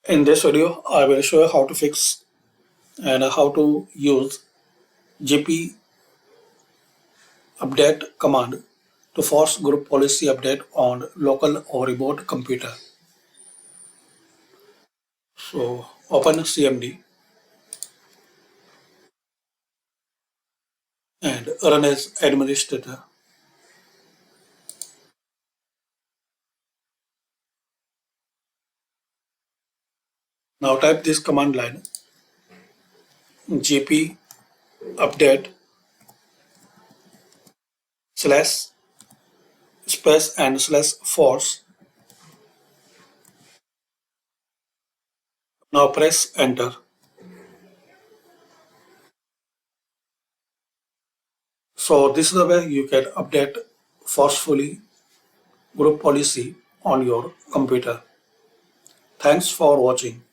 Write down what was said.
In this video, I will show you how to fix and how to use Gpdate command to force group policy update on local or remote computer. So open CMD and run as administrator. Now type this command line gp update slash space and slash force. Now press enter. So this is the way you can update forcefully group policy on your computer. Thanks for watching.